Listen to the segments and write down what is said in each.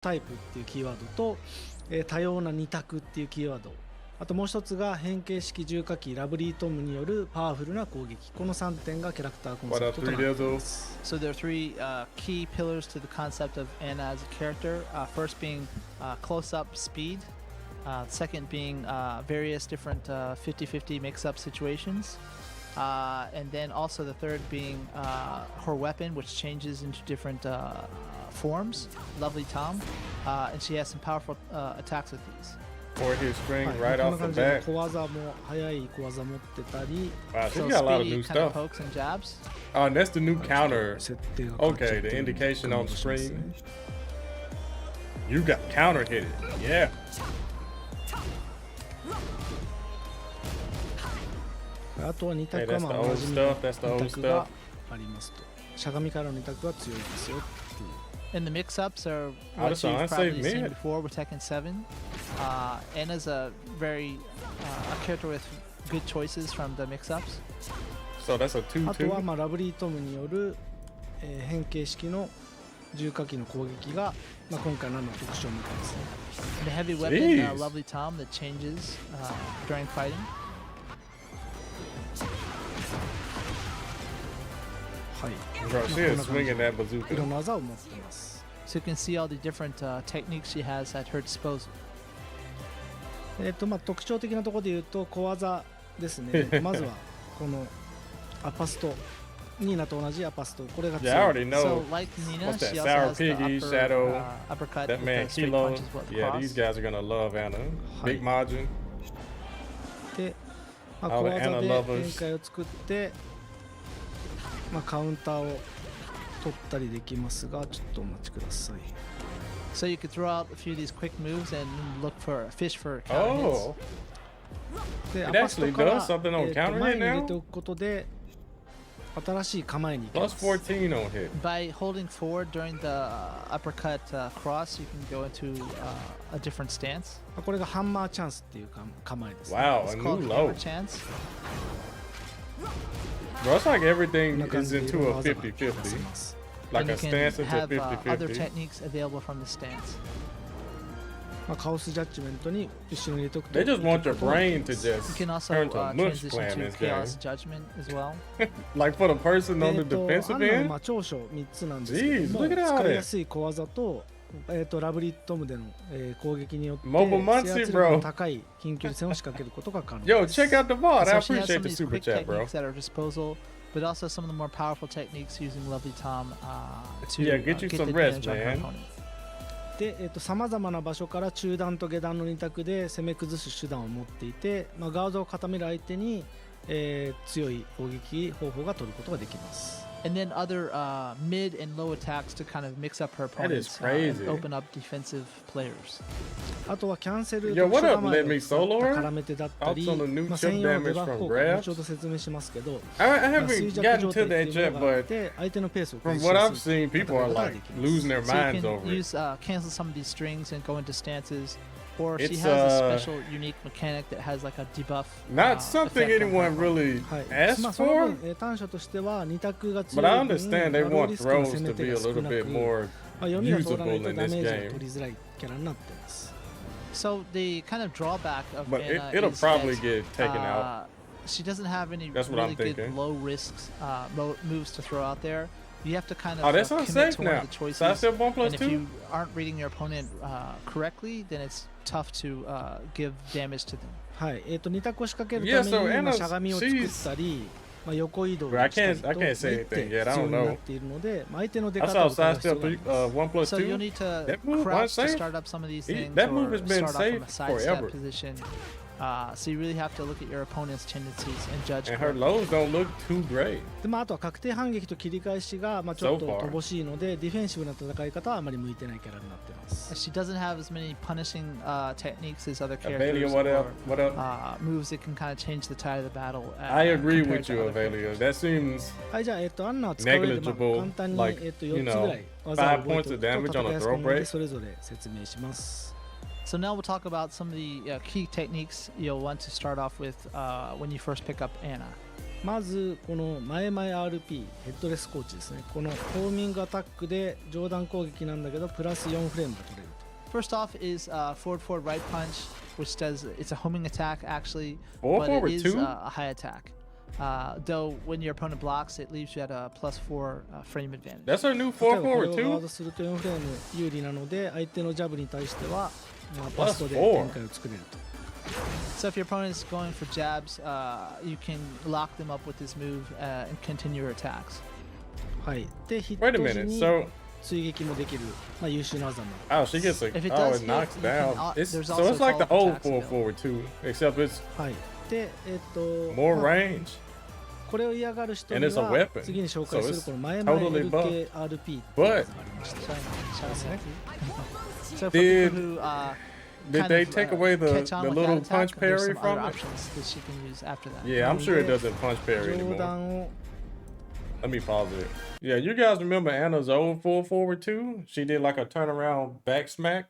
タイプっていうキーワードと、多様な2択っていうキーワード、あともう一つが変形式重火器ラブリートムによるパワフルな攻撃、この3点がキャラクターコンセプトとなっています。So there are three key pillars to the concept of Anna as a character. First being close-up speed. Second being various different 50-50 mix-up situations. And then also the third being her weapon, which changes into different forms. Lovely Tom. And she has some powerful attacks with these. Or his string right off the bat. 小技も速い小技持ってたり。Wow, So she got a lot of speedy new kind of stuff. pokes and jabs. Oh, and that's the new counter. 設定が変わっちゃって Okay, る the indication on the 感じしますね screen. You got counter hit it. Yeah. あとは2 Hey, 択は that's ま the あお old なじみ stuff. の That's the 2 old 択が stuff. ありますと。しゃがみからの2択は強いですよっていう。 And the mix-ups are Oh, what that's an you've unsafe probably seen mid. before with Tekken 7. Anna's a very a character with good choices from the mix-ups. So that's a あとは 2-2. まあラブリートムによる、変形式の重火器の攻撃が、まあ、今回の特徴みたいですね。 And the heavy weapon, Jeez. Lovely Tom, that changes during fighting. はい。 Bro, she is swinging that いろ bazooka. んな技を持っています。 So you can see all the different techniques she has at her disposal. まあ特徴的なところで言うと小技ですね。まずはこのアパスト、ニーナと同じアパスト、これが強い。 Yeah, I already So know. like Nina, What's that? she also Sour has the Piggy, upper, Shadow, uppercut that with man the straight Kilo. punches with the Yeah, cross. these guys are gonna love Anna. Big Majin. で、まあ、 All 小 the 技 Anna で lovers. 展開を作って、まあ、カウンターを取ったりできますが、ちょっとお待ちください。 So you could throw out a few of these quick moves and look for fish for counter hits. Oh, で、 It アパスト actually から、 does something on counter hit 前に入れ now? ておくことで新しい構えに行きま plus す。 14 on hit. By holding forward during the uppercut cross, you can go into a different stance. これがハンマーチャンスっていう構えですね。 Wow, It's a called new hammer low. chance. Bro, it's like こん everything な感 is じでいろん into な a 技が出せ 50-50. ます。 Like And a you can stance into have other 50-50. techniques available from the stance. まあ、カオスジャッジメントに後ろに入れておくと They just want your brain to You just can also turn to a mush transition plant in to this game. chaos judgment as well. Like for the person on the ア defensive ンナの end? まあ長所3つなんですけど Jeez, も、 look at that. 使いやすい小技と、ラブリットムでの、攻撃によって Mobile Muncie, 制圧力の高い近距離戦を仕掛けることが可能 Yo, です。 check out the VOD. I So she has some appreciate of the these super quick chat, bro. techniques at her disposal, but also some of the more powerful techniques using Lovely Tom to Yeah, get you get some the rest, advantage on her man. opponent. で、さまざまな場所から中段と下段の2択で攻め崩す手段を持っていて、まあ、ガードを固める相手に、強い攻撃方法が取ることができます。 And then other mid and low attacks to kind of mix up her That is opponents and crazy. open up defensive players. あとはキャンセル Yo, 特 what 殊 up, 構え Let Me を使った Solo her? 絡め手だったり、 Thoughts on the new まあ、 chip 専用のデ damage バフ from 効果、 grabs? 後ほど説明しますけど、 I まあ haven't 衰弱 gotten 状 to 態って that いう yet, のがあっ but て、相手のペースを from 崩し what や I've すい seen, people are 戦い方が like できます。 losing their So you minds can over it. use cancel some of these strings and go into stances, or she It's, has a special unique mechanic that has like a debuff. Not something effect on her anyone opponent. really はい、 asked まあその for, 分、短所としては2択が but 強 I い分、 understand they まあロー want リスクの throws 攻め to 手 be a が少 little なく、 bit more まあ、読みが通らない usable と in ダ this メージが game. 取りづらいキャラになっています。 So the kind of drawback of But Anna it'll is probably that, get taken out. She doesn't have any That's what I'm really good thinking. low risks moves to throw out there. You have to kind of Oh, that's commit unsafe to one now. of the choices. Side step 1 plus And if 2? you aren't reading your opponent correctly, then it's tough to give damage to them. はい、2択を仕掛ける Yeah, た so めに、まあ Anna's- しゃがみを作ったり、まあ、横移動を Bro, I したり can't- と I can't say 一手 anything yet. I 必要 don't にな know. っているので、まあ、相手の出 I 方 saw を side 伺う必要 step があります。 1 plus So you'll 2. need to That move crouch to unsafe? start up some of these things, That move or has been start off from a safe sidestep forever. position. So you really have to look at your opponent's tendencies and judge. And her correctly. lows don't look too great. でまあ、あとは確定反撃と切り返しが、まあ、ちょっと So far. 乏しいので、ディフェンシブな戦い方はあまり向いてないキャラになっています。 She doesn't have as many punishing techniques as other Avelia, characters, what or up? What up? moves that can kind of change the tide of the battle. I agree compared with to you, other Avelia. characters. That seems はい、じゃあ、アンナは使う上で、まあ、 negligible. 簡単に、 Like, 4つ you ぐ know, らい技を 5覚えておくと points of damage on a 戦いやすく throw なるので、 break. それぞれ説明します。 So now we'll talk about some of the key techniques you'll want to start off with when you first pick up Anna. まずこの前々 RP ヘッドレスコーチですね。このホーミングアタックで上段攻撃なんだけどプラス4フレームが取れると。 First off is forward forward right punch, which does it's a homing attack actually, Forward but forward it is two? a high attack. Though when your opponent blocks, it leaves you at a +4 frame advantage. That's her new 例え 4ばこれ forward をガー too? ドすると4フレーム有利なので相手のジャブに対しては、まあ、プパストでラス4展開を作れると。 So if your opponent is going for jabs, you can lock them up with this move and continue your attacks. はい、でヒッ Wait a ト時 minute. に So 追撃もできる、まあ、優秀な技になる。 oh, she gets a If it oh, does it hit, knocks you down. can It's, there's so also it's like the follow-up old attacks 4 forward too, except it's はい、でmore まあ range. これを嫌がる人に And it's a は weapon. 次に紹介す So る it's この前々 totally buff. LKRP っていう But 技がありまして So for Did- people who Did kind they of, take away the catch on with little that attack, punch there's parry some other from it? options that she can use after that. Yeah, I'm sure it doesn't punch parry 上 anymore. 段を Let me pause it. Yeah, you guys remember Anna's old 4 forward too? She did like a turnaround back smack.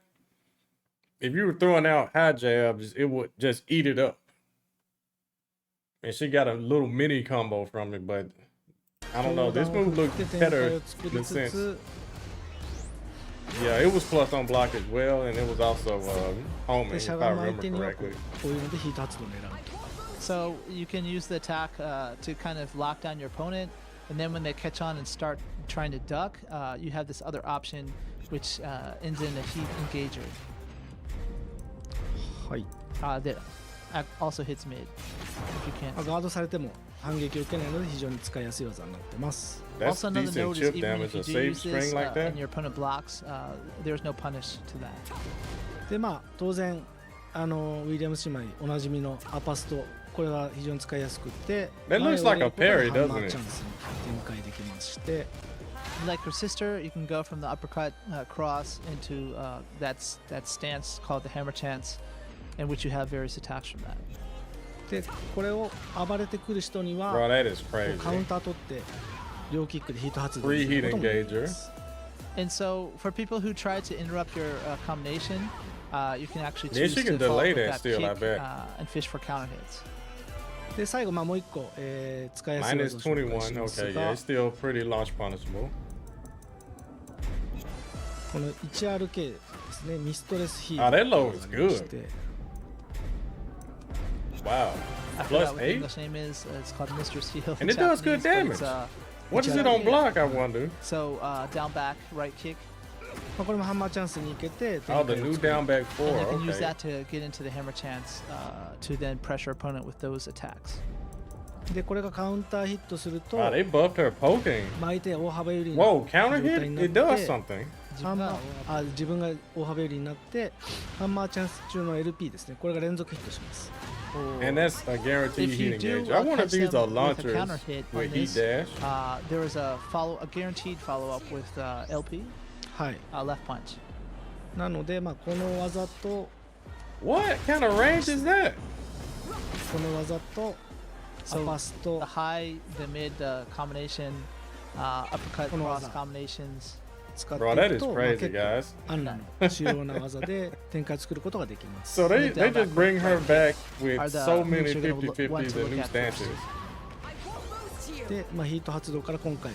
If you were throwing out high jabs, it would just eat it up. And she got a little mini combo from it, but I don't know. 上 This 段を move 振っ looks て展開 better を作 in り the つ sense. つ Yeah, it was plus on block as well, and it was also で homing, しゃ if が I む相 remember 手にはこ correctly. ういうのでヒート発動を狙うと。 So you can use the attack to kind of lock down your opponent, and then when they catch on and start trying to duck, you have this other option, which ends in a heat engager はい、 that also hits mid. If you can't. まあガードされても反撃を受けないので非常に使いやすい技になってます。 That's Also, another decent note is chip even damage. if you A do save use this string like that. and your opponent blocks, there's no punish to that. でまあ当然ウィリアムス姉妹おなじみのアパスト、これは非常に使いやすくって That 前 looks を like 入れ a ることで parry, ハンマ doesn't ー it? チャンスに展開できまして、 Like her sister, you can go from the uppercut cross into that stance called the hammer chance, in which you have various attacks from that. でこれを暴れてくる人には Bro, that is こうカウ crazy. ンター取って両キックでヒート発動 Free する heat こともできます。 And so, for people who try to interrupt your combination, you can actually Yeah, choose she can to follow delay up with that that still, I kick bet. and fish for counter hits. で最後まあもう一個、使いやすい Minus 技を紹介し 21. ます Okay, が yeah, it's still pretty launch punishable. この 1RK ですね、ミストレスヒー Ah, ト that low が is ありまし good. て Wow. I forgot Plus what the 8? English name is. It's called Mistress Heal. And it does good Japanese, but it's, damage. What is it on block, I wonder? So down back right kick, まあこれもハンマーチャンスに行けて Oh, the 展開 new を作る down back and 4. you can use Okay. that to get into the hammer chance to then pressure opponent with those attacks. でこれがカウンターヒットすると、 Wow, they buffed her poking. まあ相手が大幅有利にな Whoa, る counter 状態 hit? になっ It does て something. ハンマー自分が大幅有利になってハンマーチャンス中の LP ですね、これが連続ヒットします。 And that's a guaranteed If you heat do engage. I wonder if catch these them are with a launchers counter hit on with heat this, dash. there is a guaranteed follow up with LP はい、 left punch. なのでまあこの技と What kind of range is that? この技とア So パスと the high, the mid combination, uppercut Kono cross waza. combinations. 使って Bro, い that く is と、まあ crazy, 結構 guys. アンナの主要な技で展開作ることができます。 So they down just back bring her back with are the so moves many you're gonna 50-50s want to and new look at first. stances. で、まあ、ヒート発動から今回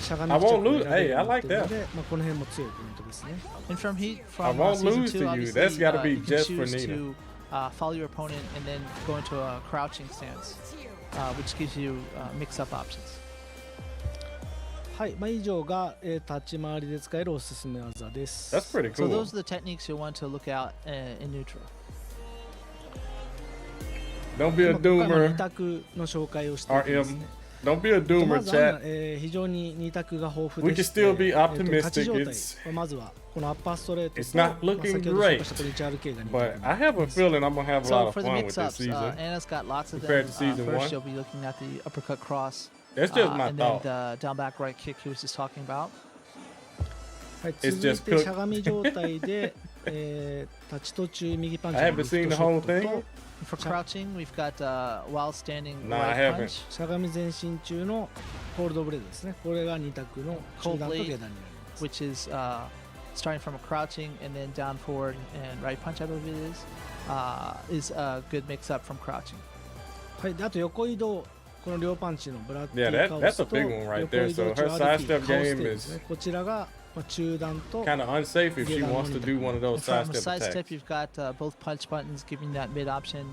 しゃがみ I 基調 won't を lose. 選べる Hey, よ I うになって like いるの that. で、まあ、この辺も強いポイントですね。 And from heat, I from won't season lose 2, to you. obviously, That's gotta be you can just for choose Nina. to follow your opponent and then go into a crouching stance, which gives you mix-up options. はい、まあ、以上が、立ち回りで使えるおすすめ技です。 That's pretty So cool. those are the techniques you'll want to look out in neutral. Don't be a まあ今回も2 doomer. 択の紹介をしていきますね。 Don't be a ま doomer, ず chat. 非常に2択が豊富 We で can して、 still be 立ち optimistic. 状態 It's まずはこのアッパーストレート It's と、 not まあ looking 先ほど紹介したこの 1RK が2 but 択 I have a feeling I'm gonna have a So lot of for the fun with this mix-ups, season. Anna's got lots of them. Compared to season First, one. you'll be looking at the uppercut cross, That's just my and then thought. the down back right kick he was just talking about. はい、 It's 続い just て cooked. しゃがみ状態で、立ち途中右パンチ I の haven't リフト seen the ショ whole ットと thing. For crouching, we've got while standing Nah, I right haven't. punch. しゃがみ前進中のホールドブレードですね。これが2択の中段と下段になります。 which is starting from a crouching and then down forward and right punch, I believe it is a good mix up from crouching. はい、であと横移動この両パンチのブラッデ Yeah, ィ that カオ that's ス a と big one right 横 there. 移動 So 中 her アル sidestep ピーカオステ game ージで is すね。こちらが中段と kind of unsafe if she wants to do one of those From sidestep sidestep, attacks. you've got both punch buttons giving that mid option,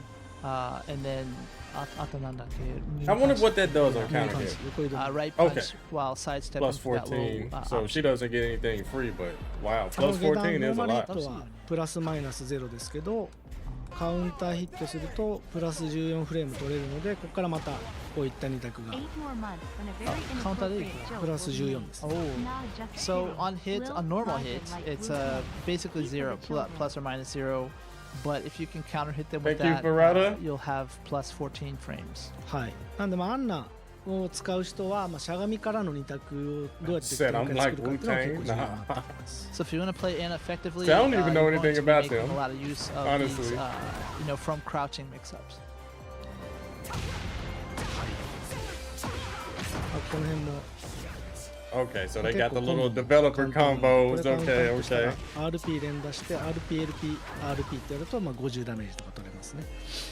and then I wonder what that does on 右 counter パン hit. チ横移動 right Okay. punch while sidestepping Plus for that low, 14, so she option. doesn't get anything free, but wow, この plus 下段 14 is ノー a マルヒッ lot. トはプラスマイナス0ですけど、カウンターヒットするとプラス14フレーム取れるので、ここからまたこういった2択が counter it. プラス14です Oh, so on hit, on normal hit, it's basically zero, plus or minus zero. But if you can counter hit them with Thank you, that, Barada. you'll have plus 14 frames. はい。なんでアンナを使う人はしゃがみからの2択をどうやって Said 展 I'm 開 like 作るかっていうのが結構 Wu-Tang. 重要になってきます So if you want to play Anna effectively, See, I don't even know you're anything going to be about making them, a lot of use of honestly. these, from crouching mix-ups. この辺も Okay, so they got the 結構 little コンボ developer 簡単に combos. これ簡 Okay, 単としたら okay. RP 連打して RPLP、RP ってやると50ダメージとか取れますね。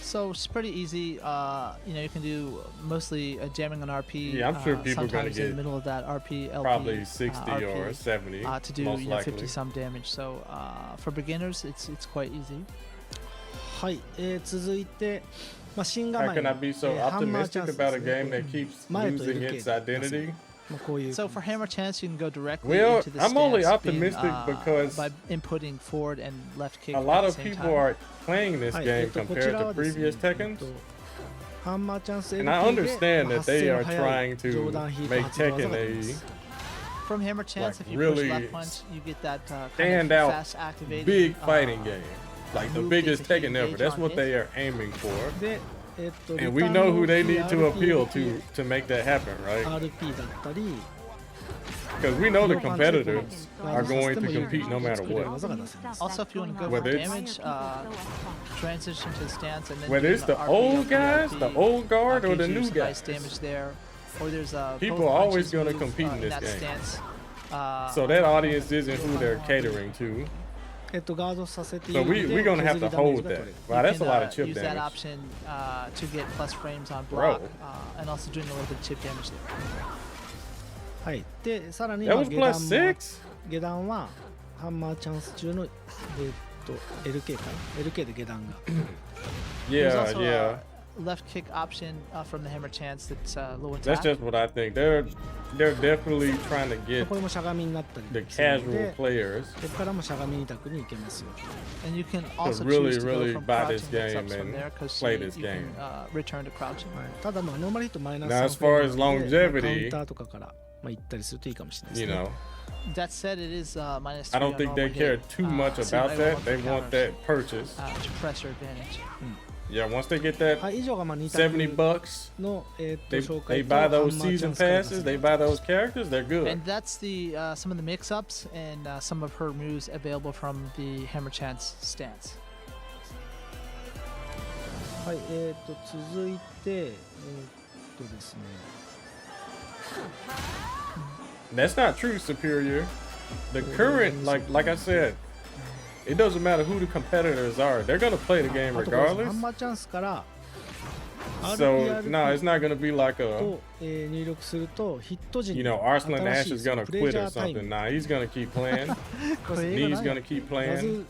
So it's pretty easy. You can do mostly jamming on RP. Yeah, I'm sure people are gonna sometimes in the get middle of that RP, LP, Probably 60 RP, or 70, to do most likely. 50 some damage. So for beginners, it's quite easy. はい、続いて、新 How 構え can I be so ハンマーチャン optimistic スで about す a ね game that keeps 前と losing LK its identity? こういう So for hammer chance, you can go directly Well, into the I'm only stance being, optimistic because by inputting forward and left kick A at lot the of same people time. are playing this はい game こ compared ちら to はですね previous Tekkens. ハンマーチャンス And I LP で understand that they are 発生の速い trying to 上段ヒート make 発動技 Tekken ができます From hammer chance, Like, if you really push left punch, you get that kind stand of out fast activating, big fighting game. Like the move biggest basically Tekken ever. engage That's on what hit. they are aiming for. で、And we know who they need to appeal RP to make that happen, right? RP だったり Because we know the 両パンチでこう competitors ガー are ドさ going せて to もいい compete no matter 作れる what. 技が出せます Also, if you want to go Whether for it's- damage, transition to the stance and then Whether do it's the RP, old LP, guys, the old guard, or gives the you new some nice guys. damage there. Or there's People both are always punches gonna move, compete in this that game. stance. So that audience isn't who they're catering to. ガードさせてい So る we ので we're gonna have 削 to りダメージ hold が that. 取れる Wow, that's a You lot can, of chip use that damage. option to get plus frames on Bro. block, and also doing a little bit of chip damage there. はいでさらに That was 下段 plus も 6? 下段はハンマーチャンス中のLK かな LK で下段が There's Yeah, also yeah. a left kick option from the hammer chance that's low That's attack. just what I think. They're definitely trying to get これもしゃがみになったり the するの casual で players ここからもしゃがみ2択に行けますよ And you can also really, choose to go really from buy this crouching game mix-ups from and there because play you this can game. return to crouching. ただノーマルヒットマイナス Now, 3 as far as フレームなので longevity, カウンターとかから行ったりするといいかもしれないです you ね know, That said, it is minus 3 I don't on think they normal care hit, too much so you about might that. want They the want counters, that purchase. to press your advantage. Yeah, once they get that はい以上が2 $70 択 bucks, のthey 紹 they 介と buy ハン those マーチャ season ンスから出 passes, す they buy those characters, they're good. And that's the some of the mix-ups and some of her moves available from the hammer chance stance. はい続いてですね That's not true, Superior. The current, like I said, it doesn't matter who the competitors are. They're gonna play the game あとこれハ regardless. ンマーチャンスから So no, it's not gonna be like a, と入力するとヒット時 you に know, Arslan 新 Ash しい is gonna プレ quit ジャ or ータイ something. ム Nah, he's gonna keep playing. これ英語 He's ない gonna keep ま playing. ず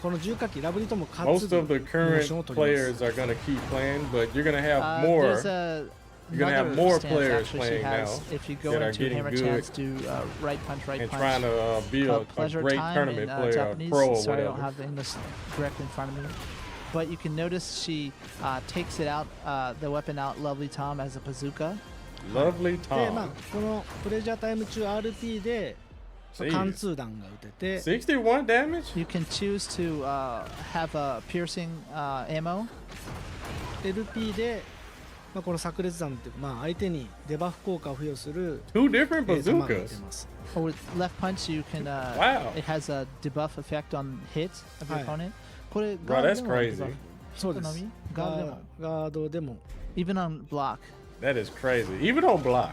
この重火器ラブリとも勝 Most つ of the モー current ションを取ります players are gonna keep playing, but you're gonna have There's more. a You're gonna have another more stance players actually she playing has. now If you go that are into getting hammer good chance, do right punch, right and punch. trying to be a called Pleasure great Time tournament in player, a Japanese. pro or Sorry, I don't whatever. have the English correct in front of me. But you can notice she takes it out, the weapon out, Lovely Tom, as a bazooka. Lovely でまあ Tom. このプレジャータイム中 RP で貫通弾が撃てて61 damage? You can choose to have a piercing ammo. LP でこの炸裂弾っていうか相手にデバフ効果を付与する Two different 弾が撃て bazookas. ます Or with left punch, you can. Wow. It has a debuff effect on hit of your はい opponent. これ Bro, that's crazy. そうですヒットのみガードでもガードでも Even on block. That is crazy. Even on block.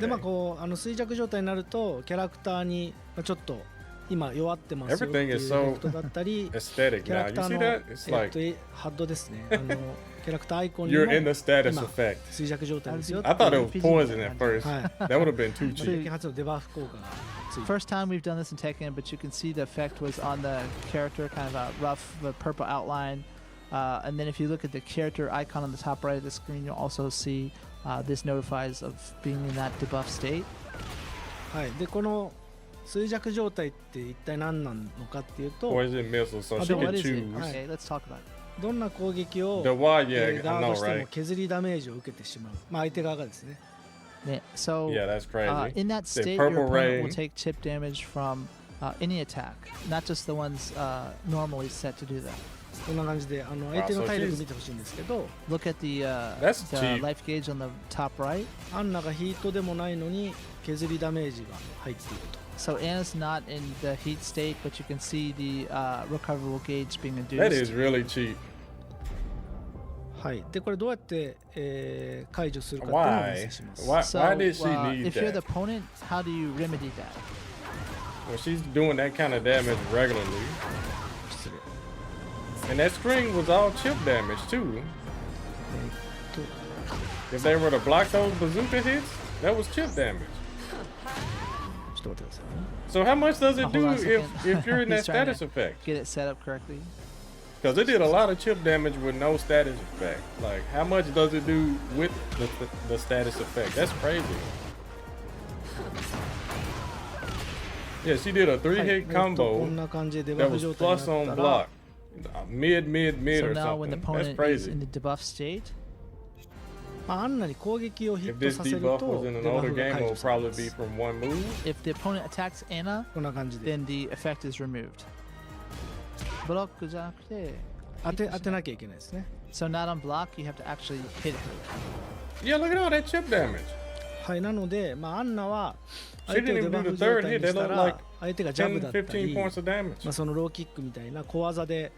で Okay. こう衰弱状態になるとキャラクターにちょっと今弱ってますよって Everything いうエ is フ so ェクトだったり aesthetic キャラ now. ク You ター see の that? It's like ハッドですねキャラクターアイコンに you're も in the status 今 effect. 衰弱状態ですよ I thought it was poison at first. はい That would have been too 経 cheap. 験初のデバフ効果がついて First time we've done this in Tekken, but you can see the effect was on the character, kind of a rough, the purple outline. And then if you look at the character icon on the top right of the screen, you'll also see this notifies of being in that debuff state. はいでこの衰弱状態って一体何なのかっていうと Poison missile, so she So what can is it? choose. Okay, let's talk about it. どんな攻撃を The why, yeah, ガ I ード know, しても right? 削りダメージを受けてしまう、まあ、相手側がですね So Yeah, that's crazy. in that Say state, your purple opponent will rain. take chip damage from any attack, not just the ones normally set to do that. こんな感じで相手の体力見てほしいんですけど Look at the That's the cheap. life gauge on the top right. アンナがヒートでもないのに削りダメージが入っていると So Anna's not in the heat state, but you can see the recoverable gauge being That is induced. really cheap. はいでこれどうやって、解除するかっていうのをお見 Why? せします Why So did she need if you're the that? opponent, how do you remedy that? Well, she's doing that kind of damage regularly. 失礼 And that string was all chip damage, too. と If they were to block those bazooka hits, that was chip damage. ちょっと待ってくださいね So how much does it Hold do on a if second. you're in that He's trying to- status effect? Get it set up correctly. Because it did a lot of chip damage with no status effect. Like, how much does it do with the status effect? That's crazy. Yeah, she did a はい 3-hit こ combo んな感じでデバ that フ was 状態に plus な on ったら block. Mid So or now when the something. That's opponent is crazy. in the debuff state, まあ、アンナに攻撃をヒ If ット this させる debuff と was デ in バ an フ older が game, 解 it 除 would され probably ま be す from one move. if the opponent attacks Anna, こんな感じで then the effect is removed. ブロックじゃなくて、当てなきゃいけないですね So not on block, you have to actually hit her. Yeah, look at all that chip damage. はいなので、まあ、アンナは She 相手を didn't デ even バ do フ the 状 third 態 hit. に That した looked ら like 相手がジャブ 10, だったり、 15 points of damage. まあ、そのローキックみたいな小技で、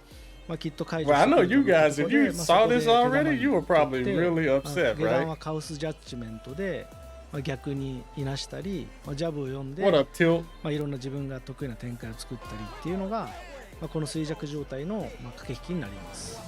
まあ、きっと解除 Well, I して know くれ you ると思う guys, の if で you まあ saw そこで this 手玉 already, に you were probably 取って really まあ upset, 下段 right? はカウスジャッジメントで、まあ、逆にいなしたり、まあ、ジャブを読んで、 What a tilt. まあ、いろんな自分が得意な展開を作ったりっていうのが、まあ、この衰弱状態の、まあ、駆け引きになります。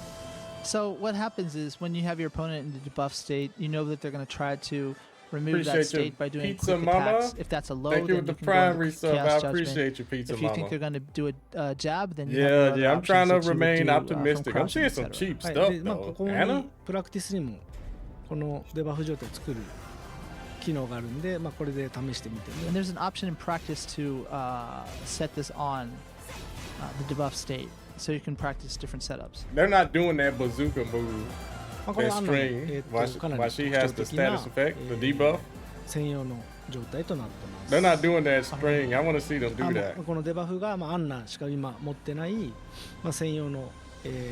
So what happens is when you have your opponent in the debuff state, you know that they're going to try to remove that Appreciate your state by doing pizza, quick mama. attacks. If that's a low, Thank you then with the you can go into primary sub. I chaos judgment. appreciate your pizza, If you think mama. they're going to do a jab, then you Yeah, have your other yeah, I'm trying to options that you would remain do, from optimistic. I'm crouching, seeing some etc. cheap はい stuff でまあ、こ though. こに Anna? プラクティスにもこのデバフ状態を作る機能があるんで、まあ、これで試してみても And there's an option in practice to set this on the debuff state, so you can practice different setups. They're not doing that bazooka move, まあ、これ that はアンナの string, while かな while り she 特 has 徴 the 的な status effect, the debuff. 専用の状態となってます。 They're not doing that string. I want to see them あ do ま that. このデバフが、まあ、アンナしか今持ってない、まあ、専用の、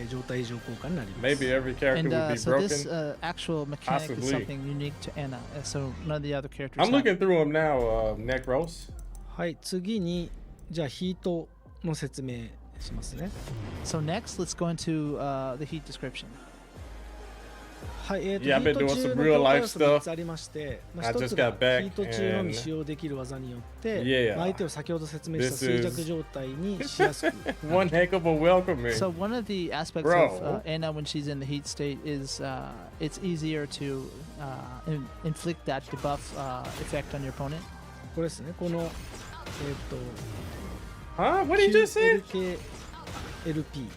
状態異常効果になります。 Maybe every character And would be so this broken. actual mechanic is Possibly. something unique to Anna, so none of the other characters. I'm have looking it. through them now, Necros. はい、次にじゃあヒートの説明しますね。 So next, let's go into the heat description. はい、ヒ Yeah, I've ー been ト doing 中 some の real 強化 life 要素が stuff. 3つありまして、まあ、 I 1 just つが got back ヒート中の and- み使用できる技によって、 Yeah. まあ相手を先ほど説明した This 衰 is- 弱状態にしやすく One heck of a welcoming. So one of the aspects Bro. of Anna when she's in the heat state is it's easier to inflict that debuff effect on your opponent. これですね、このHuh? What did you just say? QLKLP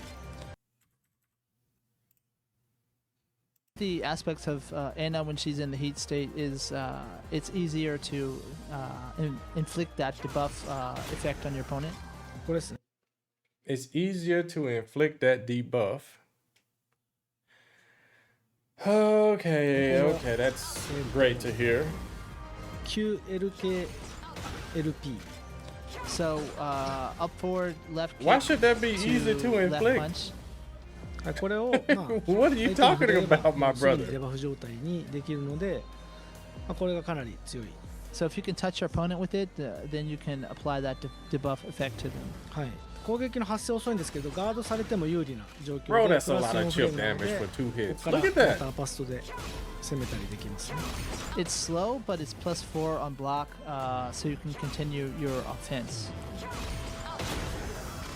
The aspects of Anna when she's in the heat state is it's easier to inflict that debuff effect on your opponent. これですね。 It's easier to inflict that debuff. Okay, okay, that's great to hear. QLKLP So up forward, left kick Why should that be easy to left inflict? punch. はいこれを、まあ、 What are you 相手 talking に触れれば about, my すぐに brother? デバフ状態にできるので、まあ、これがかなり強い。 So if you can touch your opponent with it, then you can apply that debuff effect to them. はい、攻撃の発生遅いんですけど、ガードされても有利な状況 Bro, で、 that's a lot of プラス chip 4フレームなの damage で for 2こ hits. こから Look at ま that. たバストで攻めたりできますね。 It's slow, but it's +4 on block, so you can continue your offense.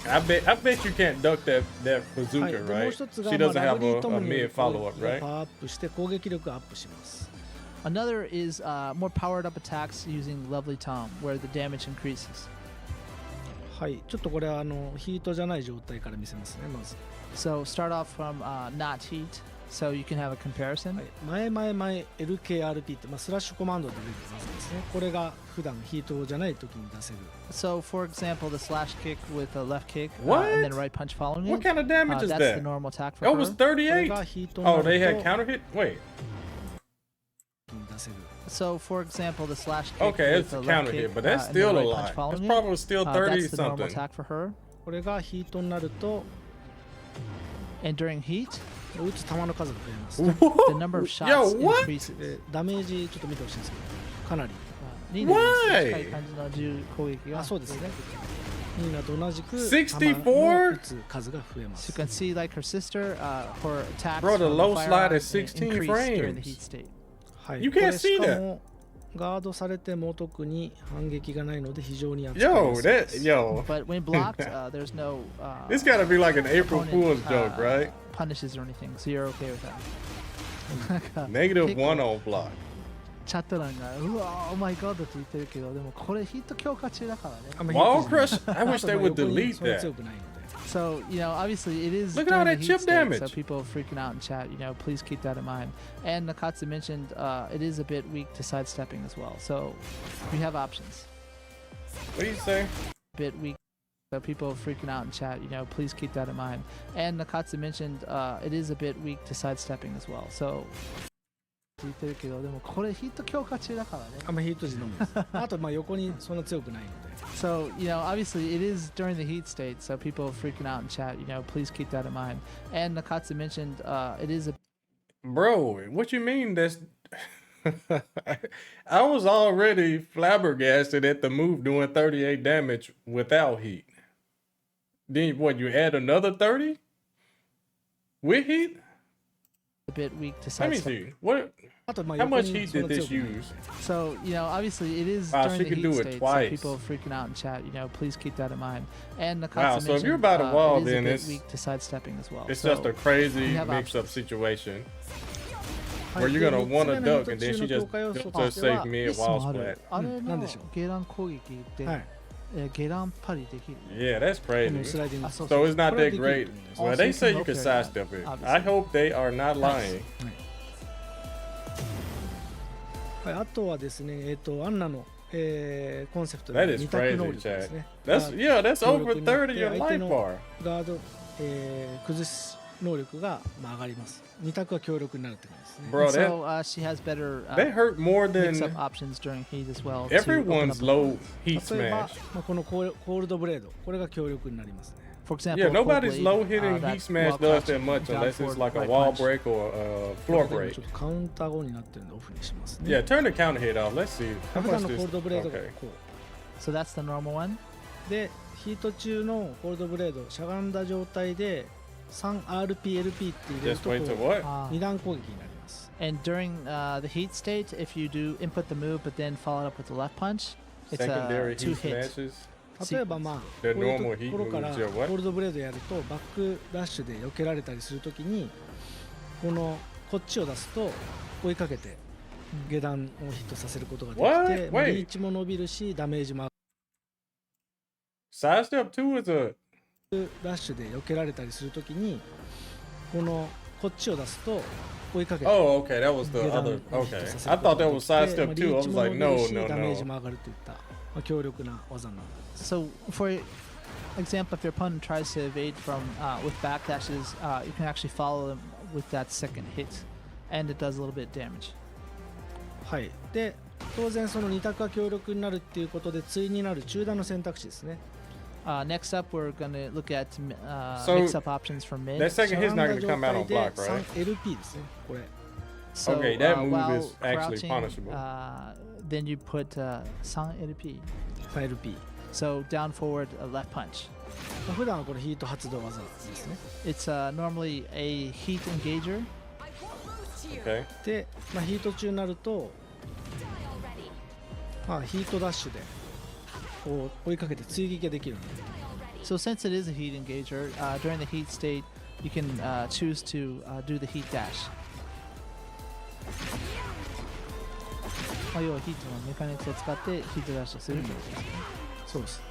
I bet you can't duck that はい、 bazooka, でもう right? 一つが、 She まあ、 doesn't ラ have ブリー a ともによ mid る follow up, が right? パワーアップして攻撃力がアップします。 Another is more powered up attacks using Lovely Tom, where the damage increases. はい、ちょっとこれはヒートじゃない状態から見せますね、まず。 So start off from not heat, so you can have a comparison. はい、前 LKRP って、まあ、スラッシュコマンドで出てる技ですね。これが普段ヒートじゃない時に出せる。 So for example, the slash kick with a left kick What? and then right punch following What it. kind of damage is That's the that? normal attack for That her. was これ 38. がヒートにな Oh, ると they had counter hit? Wait. 出せる。 So for example, the slash kick Okay, with it's a the counter left kick hit, but that's and then still a right lot. punch following That's it. probably still 30 That's the normal something. attack for her. これがヒートになると And during heat, 打つ球の数が増えます。 the number of shots Yo, what? increases. でダメージちょっと見てほしいんですけど、かなり。ニーナに Why? 近い感じの銃攻撃があ、そうですね。ニーナと同じく64球の打つ数が増えま So す you。can see, like her sister, her attacks Bro, the from low firearm slide is 16 increase during the frames. heat state. はい、 You これ can't し see か that. もガードされても特に反撃がないので非常に扱い Yo, やすいで that す。 yo. But when blocked, there's no This gotta be like an April opponent, Fool's joke, right? punishes or anything, so you're okay with that. Negative 1 on block. チャット欄がうわー、オーマイガードって言ってるけど、でもこれヒット強化中だからね。あんま Wall ヒットじゃ crush? ない I wish they あと would 横に delete そんな that. 強くないので。 So, you know, obviously it is Look at all during that the chip heat state, damage. so people freaking out in chat, you know, please keep that in mind. And Nakatsu mentioned it is a bit weak to sidestepping as well. So we have options. What do you say? Bit weak. So people freaking out in chat, you know, please keep that in mind. And Nakatsu mentioned it is a bit weak to sidestepping as well. So 言ってるけど、でもこれヒット強化中だからね。あんまヒット時のみです。あとまあ横にそんな強くないので。 So, you know, obviously it is during the heat state, so people freaking out in chat, you know, please keep that in mind. And Nakatsu mentioned it is a Bro, what you mean that's I was already flabbergasted at the move doing 38 damage without heat. Then what, you add another 30? With heat? bit weak to Let me sidestep. see. What あとまあ how 横 much に heat そん did な this 強くない。 use? So, you know, obviously it is Wow, during she the could heat do it state, twice. so people freaking out in chat, you know, please keep that in mind. And Nakatsu Wow, so if you're mentioned, by the wall, it is then a bit it's- weak to sidestepping as well. It's So, just a crazy we have mix-up options. situation はい where you're gonna で want 三 to つ目の duck and then ヒ she ット中の just 強化要素と just して safe は、 mid ミス wall もある splat. あれのなんでしょうゲラン攻撃って、はい、ゲランパリできる。 Yeah, that's この crazy. スライディング。あ、そう So it's not これは that できる great. と思います。 Well, Also, they you say can you can look sidestep at it, it. obviously. I hope they are not lying. はい、あとはですね、アンナの、コンセプト That で is 二択 crazy, 能力です Chad. ね。 That's yeah, that's 強 over 力になって 30 your 相手 life の bar. ガード、崩し能力が、まあ、上がります。二択は強力になるって感じですね。 Bro, that So she has better they hurt more mix-up than options during heat as well. to open everyone's up low the- heat 例えば、 smash. まあ、このコールドブレード、これが強力になりますね。 For example, Yeah, cold nobody's blade, low hitting that heat smash while does that crouching, much down unless it's forward, like a right wall punch. break or a floor でも break. ちょっとカウンター後になってるんでオフにしますね。 Yeah, turn the counter hit off. Let's see. How 普段 much のコー this? ルドブレードが Okay. こう。 So that's the normal one. で、ヒート中のコールドブレード、しゃがんだ状態で 3RPLP って入れる Just と wait till こ what? あう二段攻撃になります。 And during the heat state, if you do input the move but then follow it up with the left punch, it's Secondary a two heat hit. smashes. 例えばまあ、こう The いう normal と heat ころから moves, コ yeah, what? ールドブレードやるとバックダッシュで避けられたりするときにこっちを出すと追いかけて下段をヒットさせることができ What? て、まあ Wait. リーチも伸びるしダメージも Sidestep 2 is a ダッシュで避けられたりするときにこっちを出すと追いかけて Oh, okay. That was the 下段を other. ヒッ Okay. トさせ I ること thought が that で was きて、まあ sidestep リ 2. I ーチ was も like, 伸び no, るし no, ダメージ no. も上がるといった、まあ、強力な技になります。 So, for example, if your opponent tries to evade from with backdashes, you can actually follow them with that second hit, and it does a little bit damage. はい、で当然その二択が強力になるっていうことで対になる中段の選択肢ですね。 Next up, we're going to look at So, mix-up options for mid. That second hit's not しゃ going が to ん come だ out 状 on 態 block, で right?3LP ですね、これ。 So, Okay, that move while is actually crouching, punishable. Then you put 3LP. 3LP。So down forward, left punch. まあ普段はこれヒート発動技ですね。 It's normally a heat engager. Okay. で、まあ、ヒート中になると、まあ、ヒートダッシュでこう追いかけて追撃ができるので、So since it is a heat engager, during the heat state, you can choose to do the heat dash. 要はヒートのメカニクスを使ってヒートダッシュするってことですね。そうです。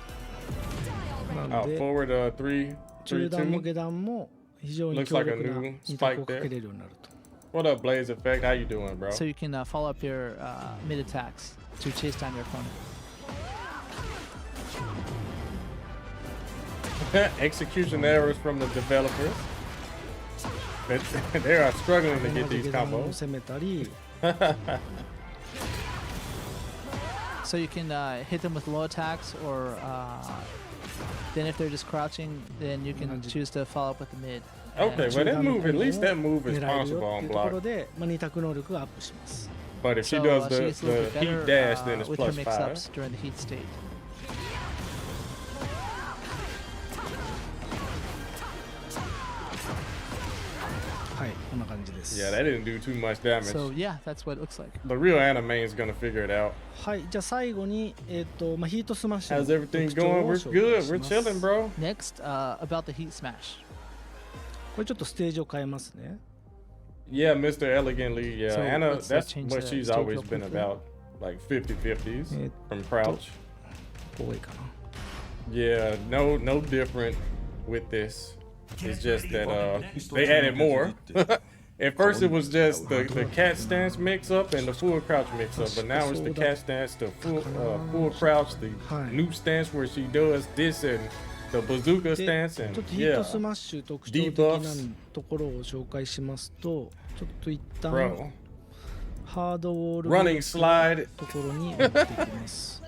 なの Oh, で forward 3, 中段も 2, 下段も非常に Looks 強 like a 力な new 二択 spike をか there. けれるようになると。 What up, Blaze Effect? How you doing, bro? So you can follow up your mid attacks to chase down your opponent. Execution errors from the developers. They are struggling to 同 get じ these 下段を combos. 攻めたり、 So you can hit them with low attacks, or then if they're just crouching, then you can choose to follow up with the mid. Okay, well, that move, at least that move 狙 is える possible よって on いうところ block. で、二択能力がアップします。 But if she So does she the, gets a little the bit heat better dash, then it's with her plus 5. mix-ups during the heat state. はい、こんな感じです。 Yeah, that didn't do too much damage. So yeah, that's what it looks like. The real anime is gonna figure it out. はい、じゃあ最後に、ヒートスマッシュの How's everything 特徴 going? を We're 紹介 good. し We're ます。 chilling, bro. Next, about the heat smash. これちょっとステージを変えますね。 Yeah, Mr. Elegantly. Yeah, So Anna, let's, that's change what the she's stage always real been quickly. about. Like 50-50s Eh, from crouch. ここがいいかな。 Yeah, no different with this. It's just that they added more. At first it was just the cat stance mix up and the full crouch mix up, but now it's the cat stance, the full crouch, the new stance where she does this and the bazooka で stance ちょ and っとヒー yeah, トスマッシュ特徴的 debuffs なところを紹介しますと、ちょっと一旦 bro. ハードウォール Running slide, のところに持っていきます。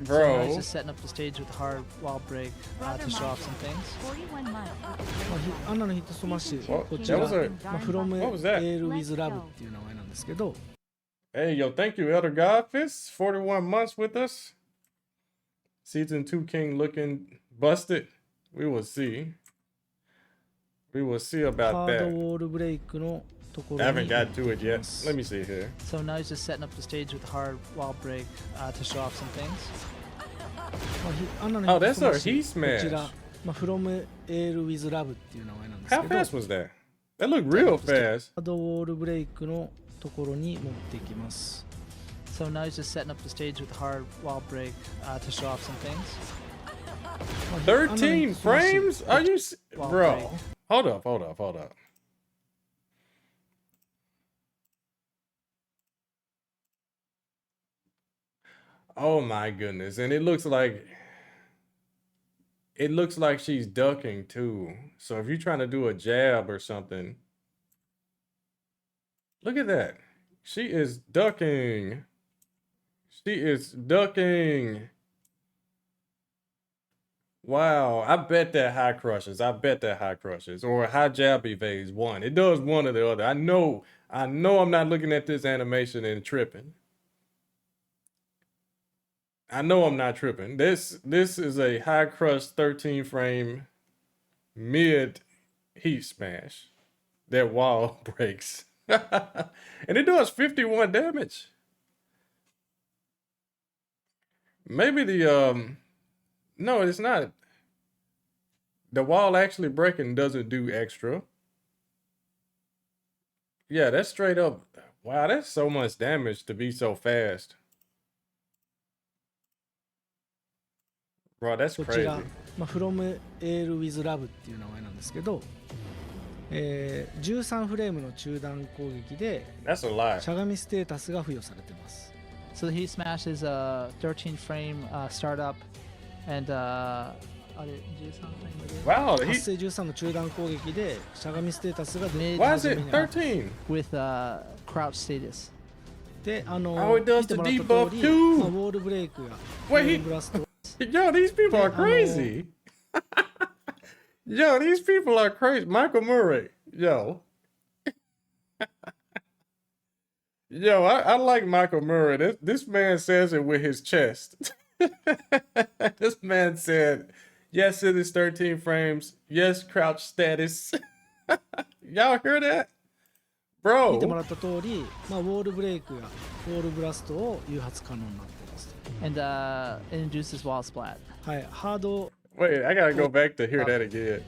So now he's bro. just setting up the stage with hard wall break to show off some things. まあアンナのヒートスマッシュ、 What? こちら、 That was a まあ、From What was that? Air with Love っていう名前なんですけど、 Hey, yo, thank you, Elder Godfist. 41 months with us. Season 2 King looking busted. We will see. We will see ハ about ード that. ウォールブレイクのとこ I ろに haven't 持っ got て to い it き yet. ます。 Let me see here. So now he's just setting up the stage with hard wall break to show off some things. まあアンナの Oh, ヒ that's ートスマ our ッシュ heat こちら smash.、まあ、From Air with Love っていう名前なんです How けど、 fast was that? That looked real fast. ハードウォールブレイクのところに持っていきます。 So now he's just setting up the stage with hard wall break to show off some things. まあアンナのヒー 13 トスマッシュ frames? Are you Well, bro? Hold up. Oh my goodness. And it looks like she's ducking too. So if you're trying to do a jab or something, look at that. She is ducking. Wow, I bet that high crushes. Or high jab evades one. It does one or the other. I know I'm not looking at this animation and tripping. I know I'm not tripping. This is a high crush 13 frame mid heat smash that wall breaks. And it does 51 damage. Maybe the no, it's not. The wall actually breaking doesn't do extra. Yeah, that's straight up. Wow, that's so much damage to be so fast. Bro, that's こちら crazy.、まあ、From Air with Love っていう名前なんですけど、13フレームの中断攻撃で That's a lot. しゃがみステータスが付与されています。 So the heat smash is a 13 frame startup, and あれ13フレームで Wow, 発生13の中断攻撃でしゃがみステータスが出 why is 始 it めにあって 13? with crouch status. で、Oh, it does 見て the もらった debuff 通り、 too. まあ、ウォールブレイクや Wait, ウォー he- ルブラスト Yo, these people are crazy. Yo, these people are crazy. Michael Murray. Yo. Yo, I like Michael Murray. This man says it with his chest. This man said, yes, it is 13 frames. Yes, crouch status. Y'all hear that? 見ても Bro. らった通り、まあ、ウォールブレイクやウォールブラストを誘発可能になっています。 And it induces wall splat. はい、ハード Wait, I gotta go back to hear that again.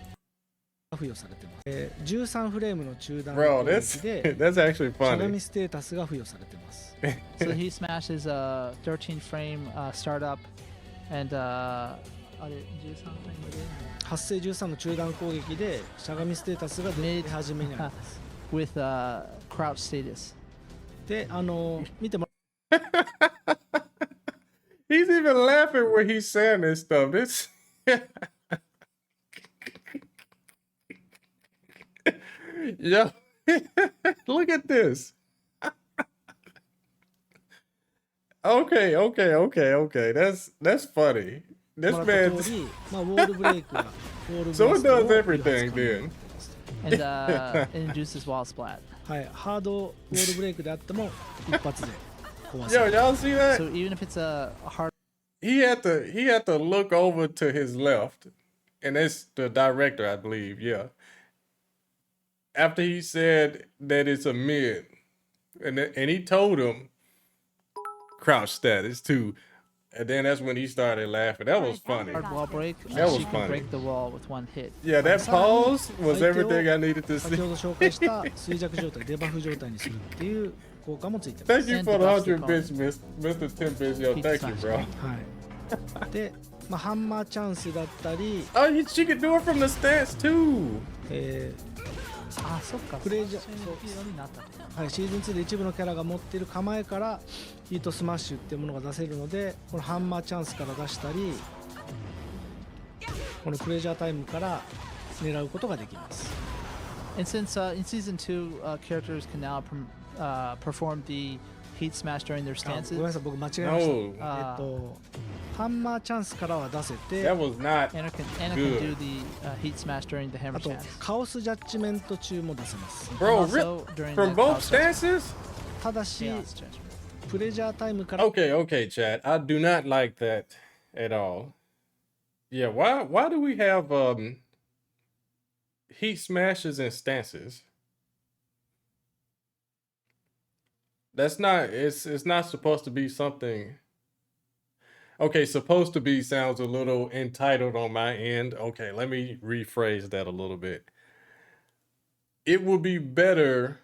付与されてます。13フレームの中断 Bro, 攻 that's 撃で that's actually しゃが funny. みステータスが付与されてます。 So the heat smash is a 13 frame startup, and あれ13フレームで発生13の中断攻撃でしゃがみステータスが出始めにあります。 with crouch status. で、見ても He's even laughing when he's saying this stuff. This Yo, look at this. Okay. That's funny. ら This った man. 通り、ウォールブレイクがウォールブ So ラ it ストを does everything 使う then. And it induces wall splat. はい、ハードウォールブレイクであっても一発で壊せ Yo, る。 y'all see that? So even if it's a hard He had to look over to his left, and that's the director, I believe. Yeah. After he said that it's a mid, and he told him crouch status too, and then that's when he started laughing. That was funny. wall break, That was she can funny. break the wall with one hit. Yeah, that pause was everything I needed to 先 see. ほど紹介した衰弱状態、デバフ状態にするっていう効果もついてます。 Thank you for the 100 bits, Mr. 10 bits. Yo, thank you, bro. はい。で、ハンマーチャンスだったり、 Oh, she could do it from the stance too. そっか。プレイジャー、そういうのになったと。はい、シーズン2で一部のキャラが持っている構えからヒートスマッシュっていうものが出せるので、このハンマーチャンスから出したり、このプレジャータイムから狙うことができます。 And since in season 2, characters can now perform the heat smash during their あ、ご stances. めんなさい、僕間違えました。 No, ハンマーチャンスからは出せて、 that was not. Anna can Good. do the heat smash during the hammer あと chance. カオスジャッジメント中も出せます。 Bro, Also, during from the both crouch stances? ただし、 chaos judgment. プレジャータイムから Okay, chat. I do not like that at all. Yeah, why do we have heat smashes and stances? That's not it's not supposed to be something. Okay, supposed to be sounds a little entitled on my end. Okay, let me rephrase that a little bit. It would be better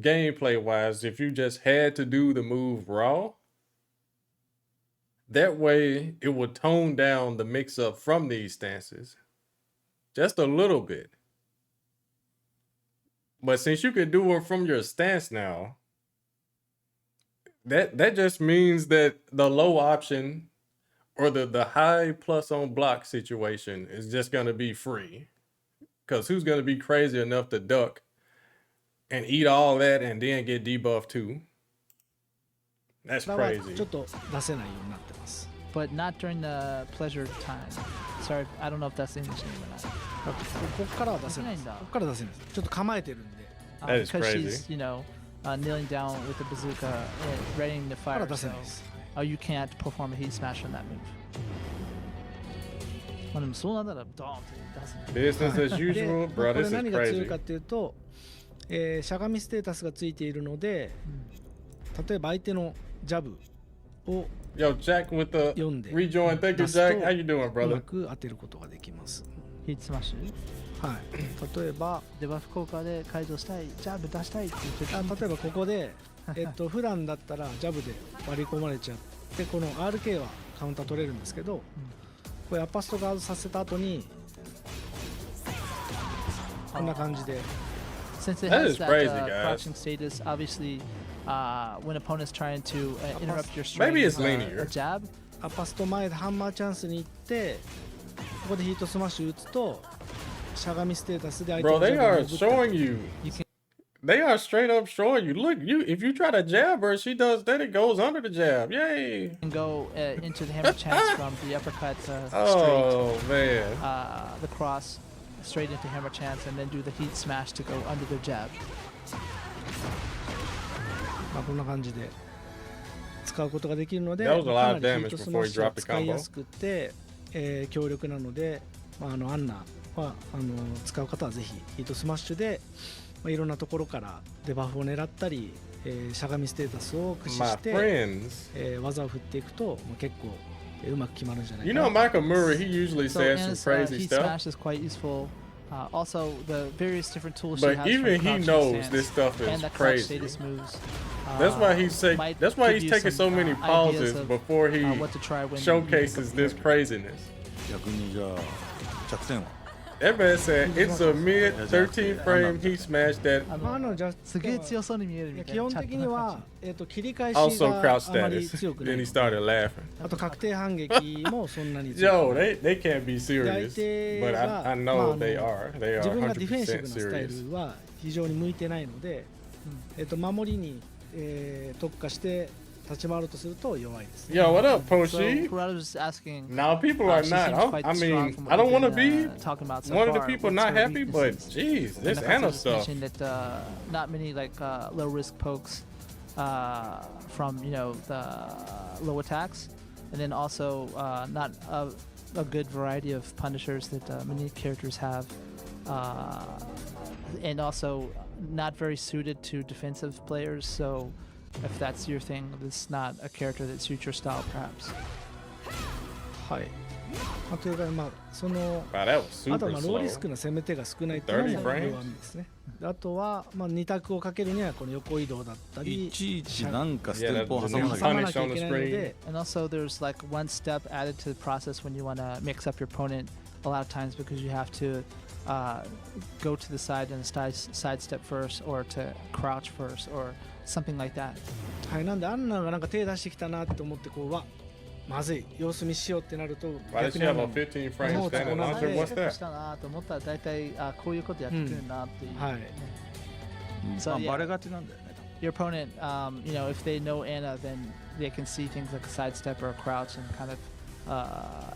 gameplay wise if you just had to do the move raw. That way it would tone down the mix up from these stances just a little bit. But since you can do it from your stance now, that just means that the low option or the high plus on block situation is just gonna be free. Cause who's gonna be crazy enough to duck and eat all that and then get debuffed too? That's からは crazy. ちょっと出せないようになってます。 But not during the pleasure time. Sorry, I don't know if that's the English name or not. ここからは出せないです。出せないんだここからは出せないです。ちょっと構えてるんで。 That is Because crazy. she's, kneeling down with the bazooka and ready to ここから fire. 出せ So, ないです。 you can't perform a heat smash on that move. まあでもそうなんだらドーンって出すね。 Business as で usual, こ bro. れ This is 何が強い crazy. かっていうと、しゃがみステータスがついているので、例えば相手のジャブを Yo, Jack with the 読んで rejoin. Thank you, 出すと Jack. How you doing, う brother? まく当てることができます。ヒートスマッシュはい。例えば、デバフ効果で解除したい、ジャブ出したいって言って例えばここで、普段だったらジャブで割り込まれちゃってこの RK はカウンター取れるんですけど、これアッパーストガードさせた後にこんな感じで Since it That has is that crazy, guys. crouching status, obviously, when opponents trying to interrupt your string Maybe it's with linear. a jab, アッパースト前でハンマーチャンスに行ってここでヒートスマッシュ打つとしゃがみステータスで相手 Bro, のジ they ャブ are に潜って showing you. you can They are straight up showing you. Look, if you try to jab her, she does that. It goes under the jab. Yay! go into the hammer chance from the uppercut straight, Oh man. the cross straight into hammer chance, and then do the heat smash to go under the jab. まあこんな感じで使うことができるので That was a か lot な of りヒー damage トス before マッ he シュは dropped the 使い combo. やすくて、強力なので、アンナは使う方はぜひヒートスマッシュで、いろんなところからデバフを狙ったり、しゃがみステータスを駆使 My して、 friends. 技を振っていくと、結構うまく決まるんじゃない You かな know, Michael Murray, he usually So says some Anna's crazy heat stuff. smash is quite useful. Also, the various different tools she But has even for he crouching knows stance this stuff is and the crouch crazy. status moves. That's why he's might that's why give he's you taking some, so many ideas pauses of, before he what to try when you pick up showcases the this character. craziness. 逆にじゃあ着線は That man said it's a mid 13 frame heat smash that まあジャスすげえ強そうに見えるみたいな。基本的には、切り返し also が crouch あまり status. 強くな Then い he started laughing. あと確定反撃もそんなに強 Yo, くない they can't be serious, で but 相手が I まあ know they are. They 自 are 分がディフェンシブ 100% なスタイ serious. ルは非常に向いてないので、守りに、特化して立ち回るとすると弱いですね。 Yo, what up, So Poshi? Kurata was just asking. Now people are she not. seems quite I strong mean, from I what don't we've want to been, be talking about so one of the far. people What's not her happy, but weaknesses? jeez, And this Nakatsu Anna just stuff. mentioned that not many like low risk pokes from the low attacks, and then also not a good variety of punishers that many characters have, and also not very suited to defensive players. So if that's your thing, this is not a character that suits your style, perhaps. はい。というかその Wow, that was あとは super ローリス slow. クな攻め手が少ないっていうのも30弱みですね。あとは二択をかけるにはこの横移動だったりいちいちなんかステップを挟まなきゃ挟まなきゃいけないので、 And also, there's like one step added to the process when you want to mix up your opponent a lot of times because you have to go to the side and side step first, or to crouch first, or something like that. はい、なんでアンナがなんか手出してきたなって思ってまずい様子見しようってなると Why does she have a 15 frame No, standing no, launcher? What's that? したなと思ったら大体こういうことやってくるなっていう。はい。So, まあ yeah. バレがちなんだよね Your opponent, if they know Anna, then they can see things like a sidestep or a crouch and kind of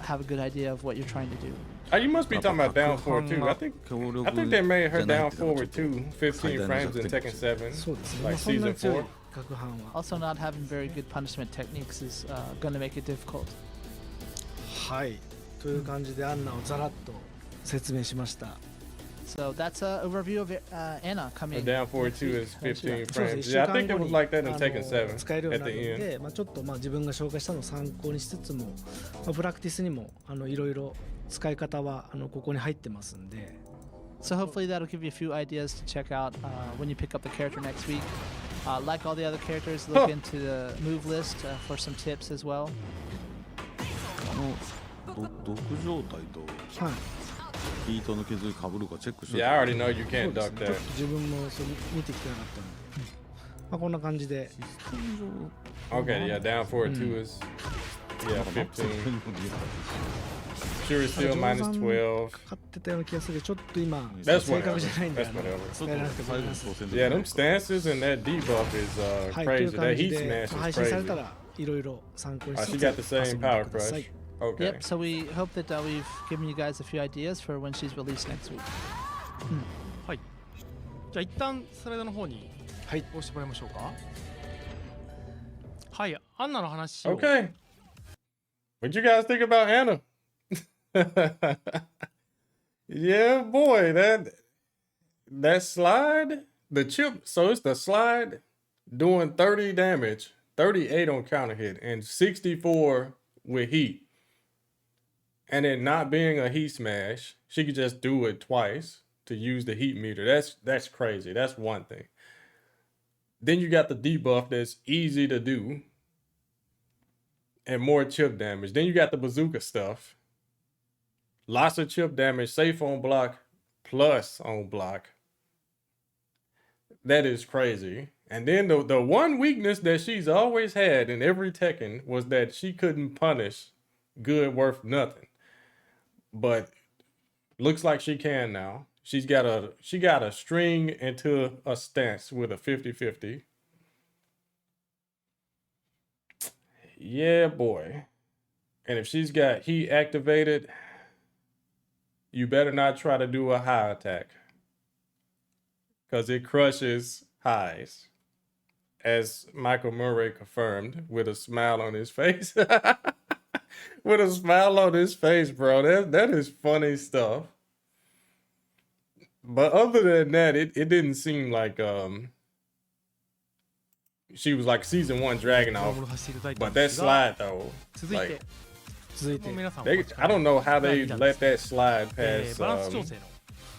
have a good idea of what you're trying to do. Oh, you must be talking about down forward too. I think they made her down forward too. 15 frames in Tekken 7, そうですね。 like そんな season に強い 4. 角反は。 Also, not having very good punishment techniques is going to make it difficult. はい。という感じでアンナをざらっと説明しました。 So that's an overview of Anna Her coming. down forward next two week. is 15そうです frames. 1週 Yeah, I 間 think it 後 was に like that in Tekken 使える 7ように at な the るの end. で、ちょっと自分が紹介したのを参考にしつつも、プラクティスにもいろいろ使い方はここに入ってますんで。 So hopefully that'll give you a few ideas to check out when you pick up the character next week. Like all the other characters, look into the move list for some tips as well. 毒状態とはい。ヒートの削りかぶるかチェックして Yeah, I already know you そう can't です duck ね。ちょっ that. と自分もそれ見てきてなかったので、こんな感じで。 Okay, yeah, down forward two is yeah 15. Fury Steel minus 12. かかってたような気がするけど、ちょっと今 That's 正確じゃないんで That's whatever. 使えなくてごめんなさい。 Yeah, them stances and that debuff is はい、とい crazy. う感 That じ heat で smash 配 is 信された crazy. らいろいろ参考に Oh, し she つ got the つ遊 same んで power ください crush. Okay. Yep. So we hope that we've given you guys a few ideas for when she's released next week. はい。じゃあ一旦スライドの方にはい押してもらいましょうか。はい、アンナの話を。 Okay. What you guys think about Anna? Yeah, boy, that slide, the chip. So it's the slide doing 30 damage, 38 on counter hit, and 64 with heat. And it not being a heat smash, she could just do it twice to use the heat meter. That's crazy. That's one thing. Then you got the debuff that's easy to do and more chip damage. Then you got the bazooka stuff. Lots of chip damage, safe on block, plus on block. That is crazy. And then the one weakness that she's always had in every Tekken was that she couldn't punish good worth nothing. But looks like she can now. She got a string into a stance with a 50-50. Yeah, boy. And if she's got heat activated, you better not try to do a high attack, because it crushes highs, as Michael Murray confirmed with a smile on his face. With a smile on his face, bro. That is funny stuff. But other than that, it didn't seem like she was like season 1 dragging お off. 戻させていただいた But んで that すが slide though, 続いて like 続いて皆さんお They, 待ちか I ね don't know how 第 they 二弾 let です that slide ね past バランス調 um, 整の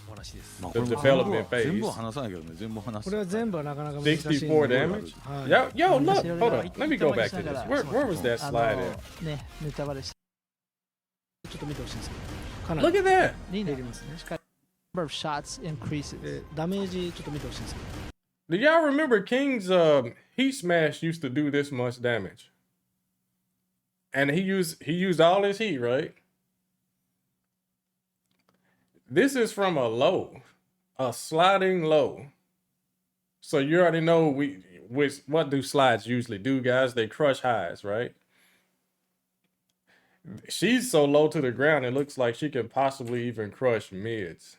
お話です。まあ The これも development 全部 phase. は話さないけどね、全部話す。これは全部はなかなか難しいんで64 damage. はい Yo, yo, みんな look, 知ら hold な up. い Let me go back to this. Where was that あ slide の at? ね、ネタバレしてちょっと見てほしいんですけどかなり Look at that. に減りますねしっかり number of shots increases でダメージちょっと見てほしいんですけど Do y'all remember King's heat smash used to do this much damage? And he used all his heat, right? This is from a low, a sliding low. So you already know what do slides usually do, guys? They crush highs, right? She's so low to the ground, it looks like she can possibly even crush mids.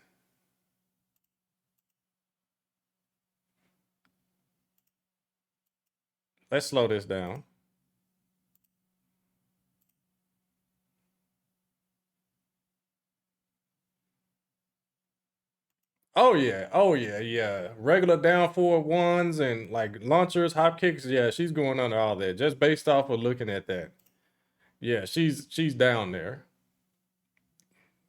Let's slow this down. Oh yeah. Regular down forward ones and like launchers, hop kicks. Yeah, she's going under all that just based off of looking at that. Yeah, she's down there.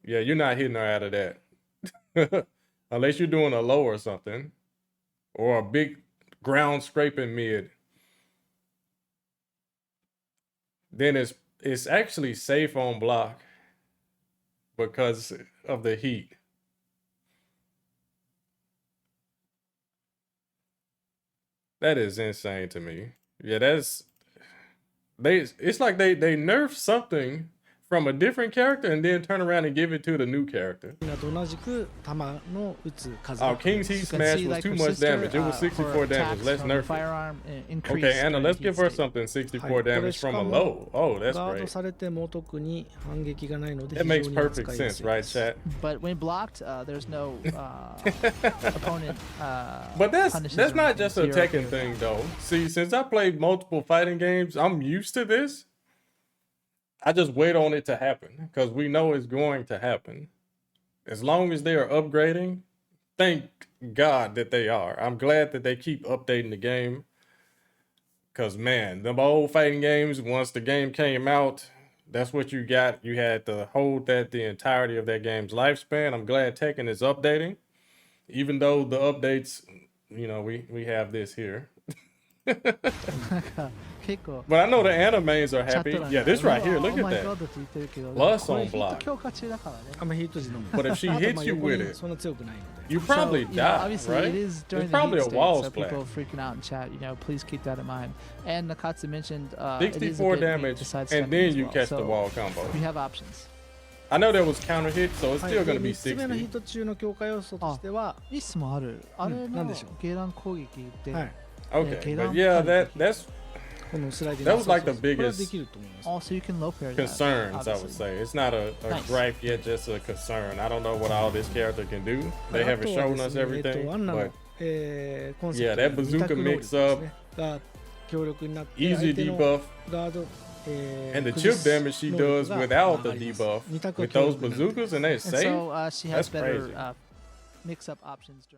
Yeah, you're not hitting her out of that. Unless you're doing a low or something. Or a big ground scraping mid. Then it's actually safe on block because of the heat. That is insane to me. Yeah, it's like they nerf something from a different character and then turn around and give it to the new character. みんなと同じく弾の撃つ数 Oh, が King's Heat You can Smash see, was like, too her much sister, damage. It was her 64 damage. attacks Let's from nerf it. firearm, increased Okay, Anna, during let's heat give her state. something 64はい damage from a これしかも low. Oh, that's ガード great. されても特に反撃がないので That 非 makes 常に perfect 扱いや sense, すい right, です chat? But when blocked, there's no opponent. But that's punishes not anything. just So a you're okay Tekken with thing that. though. See, since I played multiple fighting games, I'm used to this. I just wait on it to happen because we know it's going to happen. As long as they are upgrading, thank God that they are. I'm glad that they keep updating the game. Cause man, them old fighting games, once the game came out, that's what you got. You had to hold that the entirety of that game's lifespan. I'm glad Tekken is updating. Even though the updates, you know, we have this here. なんか結構 But I know the animes are チャッ happy. ト欄 Yeah, で this right here, look Oh at my that. God って言ってるけど Plus これ on ヒット block. 強化中だからね。あんまヒート時のみ But if she あとま hits あ you 横 with に it, そんな強くないので you probably so, die, obviously right? it is during It's the probably heat a state, wall so splat. people freaking out in chat, please keep that in mind. And Nakatsu mentioned it is a 64 bit weak damage, besides and stepping then as you well. catch So the wall combo. We have options. I know there was counter hit, so it's はい still で gonna be 3つ目のヒー 60. ト中の強化要素としてはミスもある。あれのなんでしょうゲラン攻撃って、はい Okay, okay, but don't yeah, fight. that's このスライディン That グ was like the そうそうそうこれは biggest できると思います Also, you can low pair that. concerns, I would obviously. say. It's not a Nice. gripe yet, just a concern. I don't know what all this character can do. They あ haven't とは shown で us すね everything, アンナ but のコンセ yeah, プト that の bazooka 二択能力 mix です up, ねが強力になって easy 相手の debuff, ガード and the 崩 chip す damage she 能力 does が without the 上がります debuff 二択が with 強 those 力になってます bazookas, and they And safe. so she has That's better crazy. mix-up options during.